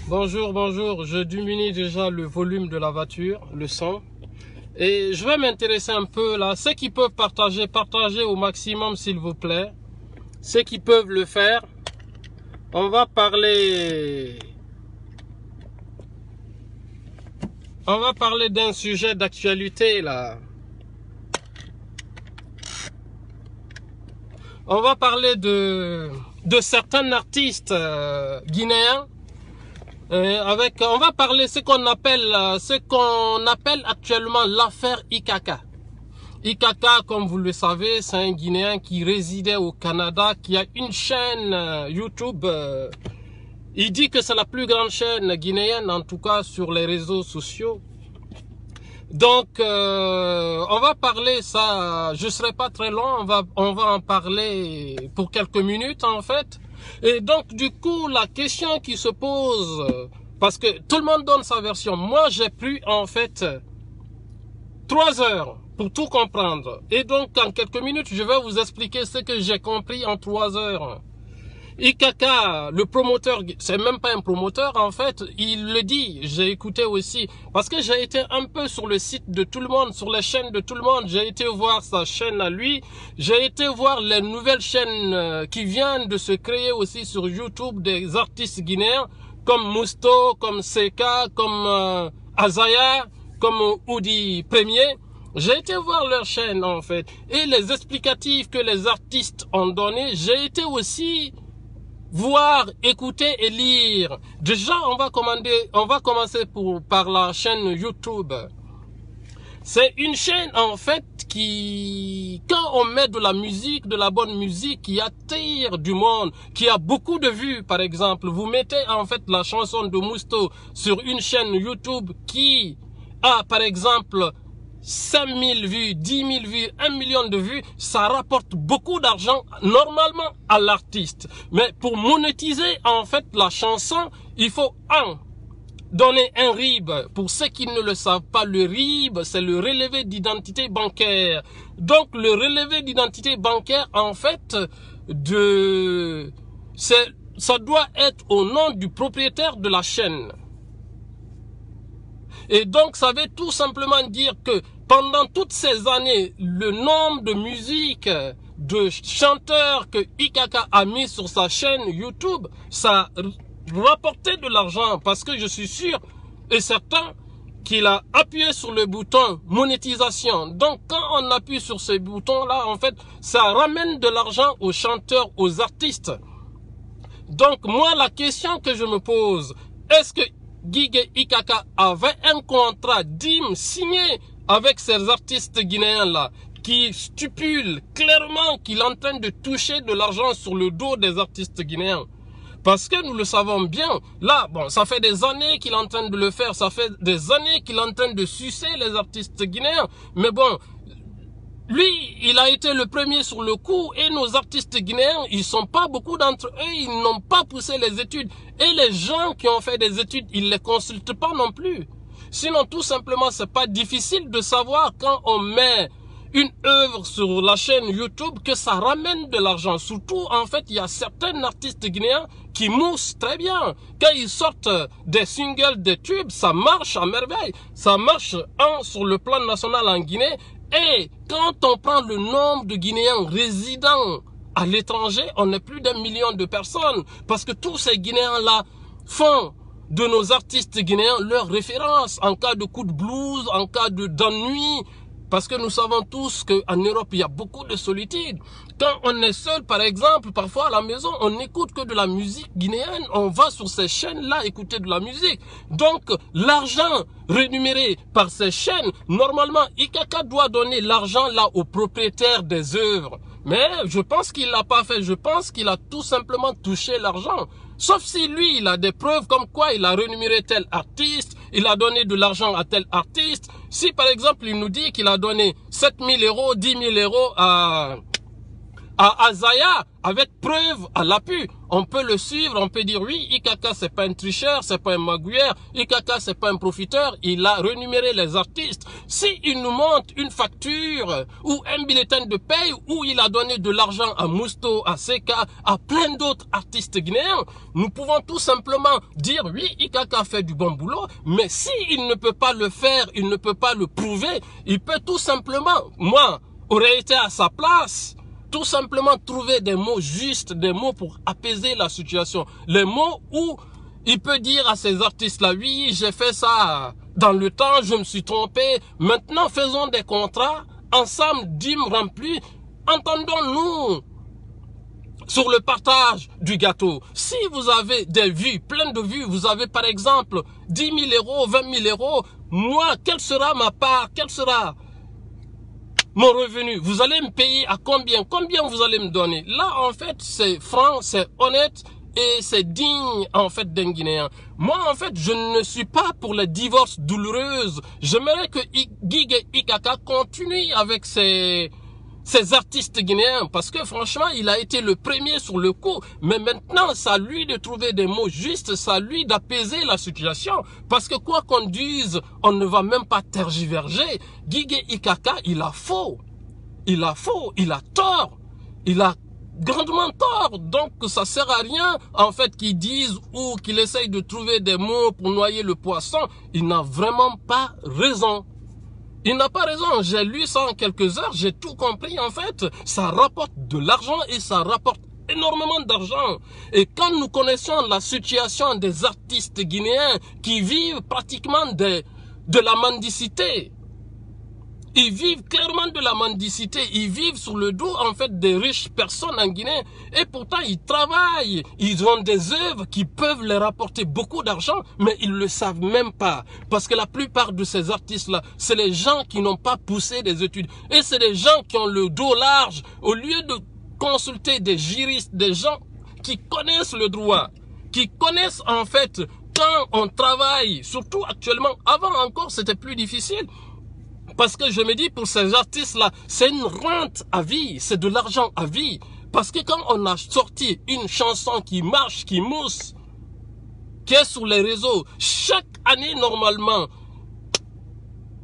Bonjour, bonjour. Je diminue déjà le volume de la voiture, le son. Et je vais m'intéresser un peu là. Ceux qui peuvent partager, partagez au maximum s'il vous plaît. Ceux qui peuvent le faire. On va parler d'un sujet d'actualité là. On va parler de certains artistes guinéens. On va parler ce qu'on appelle actuellement l'affaire Ikaka. Ikaka, comme vous le savez, c'est un Guinéen qui résidait au Canada, qui a une chaîne YouTube. Il dit que c'est la plus grande chaîne guinéenne, en tout cas sur les réseaux sociaux. Donc, on va parler ça. Je serai pas très long. On va en parler pour quelques minutes en fait. Et donc, du coup, la question qui se pose, parce que tout le monde donne sa version. Moi, j'ai pris, en fait, 3 heures pour tout comprendre. Et donc, en quelques minutes, je vais vous expliquer ce que j'ai compris en 3 heures. Ikaka, le promoteur, c'est même pas un promoteur en fait, il le dit, j'ai écouté aussi, parce que j'ai été un peu sur le site de tout le monde, sur les chaînes de tout le monde, j'ai été voir sa chaîne à lui, j'ai été voir les nouvelles chaînes qui viennent de se créer aussi sur YouTube des artistes guinéens, comme Mousto, comme Seka, comme Azaya, comme Oudi Premier. J'ai été voir leur chaîne en fait, et les explicatifs que les artistes ont donnés, j'ai été aussi voir, écouter et lire. Déjà, on va commencer par la chaîne YouTube. C'est une chaîne, en fait, quand on met de la musique, de la bonne musique, qui attire du monde, qui a beaucoup de vues, par exemple. Vous mettez, en fait, la chanson de Mousto sur une chaîne YouTube qui a, par exemple, 5000 vues, 10 000 vues, 1 million de vues, ça rapporte beaucoup d'argent normalement à l'artiste. Mais pour monétiser en fait la chanson, il faut donner un RIB. Pour ceux qui ne le savent pas, le RIB, c'est le relevé d'identité bancaire. Donc le relevé d'identité bancaire, en fait, ça doit être au nom du propriétaire de la chaîne. Et donc, ça veut tout simplement dire que pendant toutes ces années, le nombre de musiques, de chanteurs que Ikaka a mis sur sa chaîne YouTube, ça rapportait de l'argent parce que je suis sûr et certain qu'il a appuyé sur le bouton monétisation. Donc, quand on appuie sur ce bouton-là, en fait, ça ramène de l'argent aux chanteurs, aux artistes. Donc, moi, la question que je me pose, est-ce que Guigui Ikaka avait un contrat d'hymne signé avec ces artistes guinéens-là qui stipule clairement qu'il est en train de toucher de l'argent sur le dos des artistes guinéens. Parce que nous le savons bien, là, bon, ça fait des années qu'il est en train de le faire, ça fait des années qu'il est en train de sucer les artistes guinéens. Mais bon, lui, il a été le premier sur le coup et nos artistes guinéens, ils sont pas beaucoup d'entre eux, ils n'ont pas poussé les études. Et les gens qui ont fait des études, ils les consultent pas non plus. Sinon, tout simplement, c'est pas difficile de savoir quand on met une œuvre sur la chaîne YouTube que ça ramène de l'argent. Surtout, en fait, il y a certains artistes guinéens qui moussent très bien. Quand ils sortent des singles, des tubes, ça marche à merveille. Ça marche sur le plan national en Guinée. Et quand on prend le nombre de Guinéens résidant à l'étranger, on est plus d'1 million de personnes. Parce que tous ces Guinéens-là font de nos artistes guinéens leur référence en cas de coup de blues, en cas d'ennui. Parce que nous savons tous qu'en Europe, il y a beaucoup de solitude. Quand on est seul, par exemple, parfois à la maison, on n'écoute que de la musique guinéenne. On va sur ces chaînes-là écouter de la musique. Donc, l'argent rémunéré par ces chaînes, normalement, Ikaka doit donner l'argent là aux propriétaires des œuvres. Mais je pense qu'il l'a pas fait. Je pense qu'il a tout simplement touché l'argent. Sauf si lui, il a des preuves comme quoi il a rémunéré tel artiste, il a donné de l'argent à tel artiste. Si par exemple, il nous dit qu'il a donné 7 000 euros, 10 000 euros à à Azaya, avec preuve à l'appui. On peut le suivre, on peut dire oui, Ikaka c'est pas un tricheur, c'est pas un magouilleur, Ikaka c'est pas un profiteur, il a rémunéré les artistes. Si il nous montre une facture ou un bulletin de paye où il a donné de l'argent à Mousto, à Seka, à plein d'autres artistes guinéens, nous pouvons tout simplement dire oui, Ikaka fait du bon boulot, mais si il ne peut pas le faire, il ne peut pas le prouver, il peut tout simplement, moi, aurait été à sa place, tout simplement trouver des mots justes, des mots pour apaiser la situation. Les mots où il peut dire à ces artistes-là, oui, j'ai fait ça dans le temps, je me suis trompé. Maintenant, faisons des contrats, ensemble, dîmes remplies. Entendons-nous sur le partage du gâteau. Si vous avez des vues, plein de vues, vous avez par exemple 10 000 euros, 20 000 euros, moi, quelle sera ma part? Quelle sera mon revenu? Vous allez me payer à combien? Combien vous allez me donner? Là, en fait, c'est franc, c'est honnête et c'est digne, en fait, d'un Guinéen. Moi, en fait, je ne suis pas pour les divorces douloureuses. J'aimerais que Gigué Ikaka continue avec ces artistes guinéens, parce que franchement, il a été le premier sur le coup, mais maintenant, c'est à lui de trouver des mots justes, c'est à lui d'apaiser la situation, parce que quoi qu'on dise, on ne va même pas tergiverger. Gigué Ikaka, il a faux, il a tort, il a grandement tort, donc ça sert à rien, en fait, qu'ils disent ou qu'ils essayent de trouver des mots pour noyer le poisson. Il n'a vraiment pas raison. Il n'a pas raison, j'ai lu ça en quelques heures, j'ai tout compris en fait. Ça rapporte de l'argent et ça rapporte énormément d'argent. Et quand nous connaissons la situation des artistes guinéens qui vivent pratiquement de la mendicité, ils vivent clairement de la mendicité, ils vivent sur le dos en fait des riches personnes en Guinée et pourtant ils travaillent, ils ont des œuvres qui peuvent leur rapporter beaucoup d'argent mais ils ne le savent même pas parce que la plupart de ces artistes-là, c'est les gens qui n'ont pas poussé des études et c'est des gens qui ont le dos large au lieu de consulter des juristes, des gens qui connaissent le droit, qui connaissent en fait quand on travaille, surtout actuellement, avant encore c'était plus difficile. Parce que je me dis, pour ces artistes-là, c'est une rente à vie, c'est de l'argent à vie. Parce que quand on a sorti une chanson qui marche, qui mousse, qui est sur les réseaux, chaque année normalement,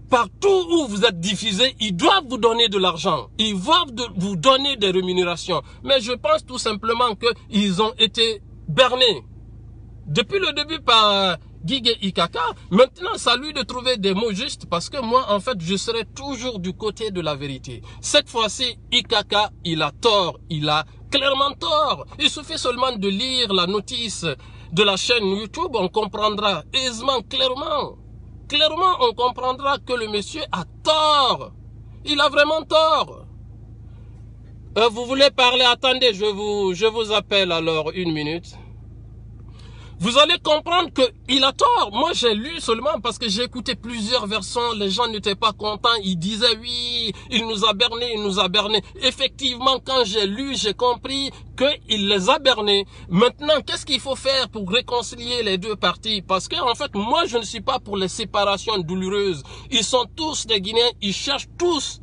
partout où vous êtes diffusé, ils doivent vous donner de l'argent. Ils doivent vous donner des rémunérations. Mais je pense tout simplement qu'ils ont été bernés. Depuis le début par Gigué Ikaka, maintenant c'est à lui de trouver des mots justes parce que moi en fait je serai toujours du côté de la vérité. Cette fois-ci Ikaka il a tort, il a clairement tort. Il suffit seulement de lire la notice de la chaîne YouTube, on comprendra aisément, clairement on comprendra que le monsieur a tort. Il a vraiment tort. Vous voulez parler? Attendez, je vous appelle alors une minute. Vous allez comprendre qu'il a tort. Moi, j'ai lu seulement parce que j'ai écouté plusieurs versions. Les gens n'étaient pas contents. Ils disaient, oui, il nous a bernés, il nous a bernés. Effectivement, quand j'ai lu, j'ai compris qu'il les a bernés. Maintenant, qu'est-ce qu'il faut faire pour réconcilier les deux parties? Parce que, en fait, moi, je ne suis pas pour les séparations douloureuses. Ils sont tous des Guinéens. Ils cherchent tous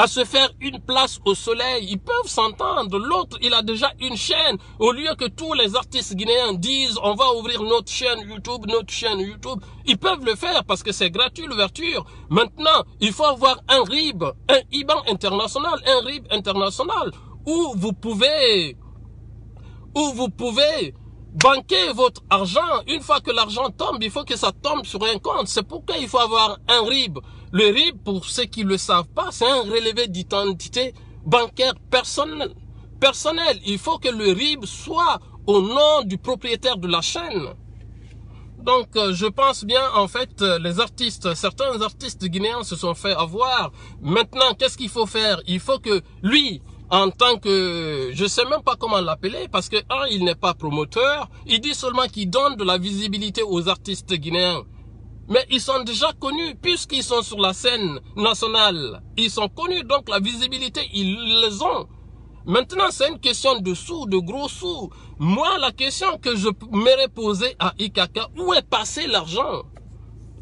à se faire une place au soleil. Ils peuvent s'entendre. L'autre, il a déjà une chaîne. Au lieu que tous les artistes guinéens disent, on va ouvrir notre chaîne YouTube, ils peuvent le faire parce que c'est gratuit l'ouverture. Maintenant, il faut avoir un RIB, un IBAN international, un RIB international, où vous pouvez banquer votre argent. Une fois que l'argent tombe, il faut que ça tombe sur un compte. C'est pourquoi il faut avoir un RIB. Le RIB, pour ceux qui ne le savent pas, c'est un relevé d'identité bancaire personnel. Il faut que le RIB soit au nom du propriétaire de la chaîne. Donc, je pense bien, en fait, certains artistes guinéens se sont fait avoir. Maintenant, qu'est-ce qu'il faut faire? Il faut que lui, en tant que, je sais même pas comment l'appeler, parce que, il n'est pas promoteur, il dit seulement qu'il donne de la visibilité aux artistes guinéens. Mais ils sont déjà connus, puisqu'ils sont sur la scène nationale. Ils sont connus, donc la visibilité, ils les ont. Maintenant, c'est une question de sous, de gros sous. Moi, la question que je m'aurais posée à Ikaka, où est passé l'argent?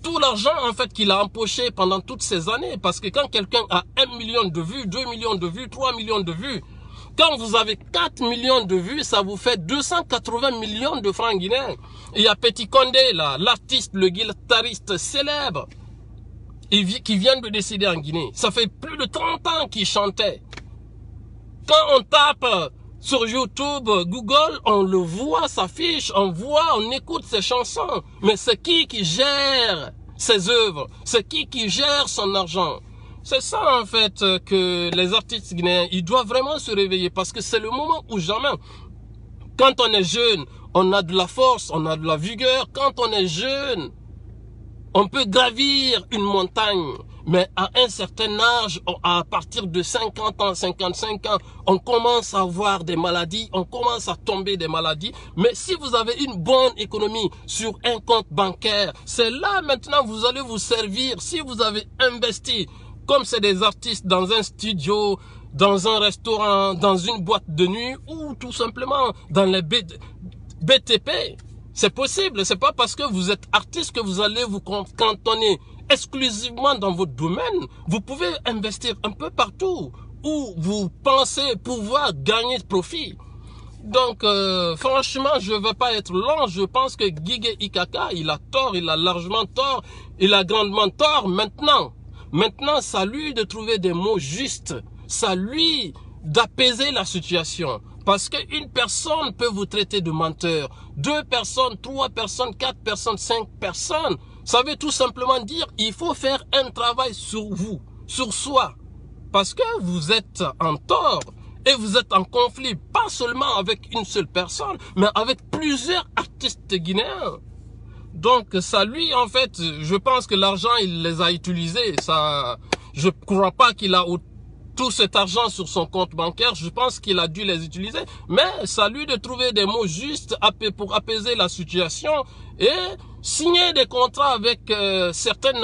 Tout l'argent, en fait, qu'il a empoché pendant toutes ces années. Parce que quand quelqu'un a 1 million de vues, 2 millions de vues, 3 millions de vues, Quand vous avez 4 millions de vues, ça vous fait 280 millions de francs guinéens. Il y a Petit Condé, là, l'artiste, le guitariste célèbre, qui vient de décéder en Guinée. Ça fait plus de 30 ans qu'il chantait. Quand on tape sur YouTube, Google, on le voit, s'affiche, on voit, on écoute ses chansons. Mais c'est qui gère ses œuvres? C'est qui gère son argent? C'est ça en fait que les artistes guinéens, ils doivent vraiment se réveiller parce que c'est le moment où jamais. Quand on est jeune, on a de la force, on a de la vigueur. Quand on est jeune, on peut gravir une montagne. Mais à un certain âge, à partir de 50 ans, 55 ans, on commence à avoir des maladies, on commence à tomber des maladies. Mais si vous avez une bonne économie sur un compte bancaire, c'est là maintenant vous allez vous servir. Si vous avez investi, comme c'est des artistes dans un studio, dans un restaurant, dans une boîte de nuit ou tout simplement dans les BTP, c'est possible. C'est pas parce que vous êtes artiste que vous allez vous cantonner exclusivement dans votre domaine. Vous pouvez investir un peu partout où vous pensez pouvoir gagner profit. Donc, franchement, je ne veux pas être long. Je pense que Guigui Ikaka, il a tort, il a largement tort, il a grandement tort maintenant. Maintenant, c'est à lui de trouver des mots justes. C'est à lui d'apaiser la situation. Parce qu'une personne peut vous traiter de menteur. 2 personnes, 3 personnes, 4 personnes, 5 personnes. Ça veut tout simplement dire qu'il faut faire un travail sur vous, sur soi. Parce que vous êtes en tort et vous êtes en conflit, pas seulement avec une seule personne, mais avec plusieurs artistes guinéens. Donc, ça lui, en fait, je pense que l'argent, il les a utilisés. Ça, je crois pas qu'il a tout cet argent sur son compte bancaire. Je pense qu'il a dû les utiliser. Mais ça lui de trouver des mots justes pour apaiser la situation et signer des contrats avec certains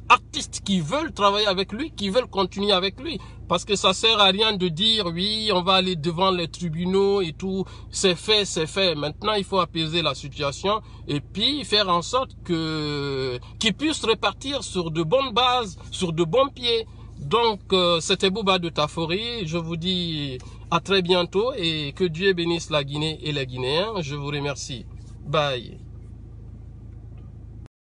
artistes qui veulent travailler avec lui, qui veulent continuer avec lui. Parce que ça sert à rien de dire, oui, on va aller devant les tribunaux et tout. C'est fait, c'est fait. Maintenant, il faut apaiser la situation et puis faire en sorte qu'ils puissent repartir sur de bonnes bases, sur de bons pieds. Donc, c'était Bouba de Tafori. Je vous dis à très bientôt et que Dieu bénisse la Guinée et les Guinéens. Je vous remercie. Bye.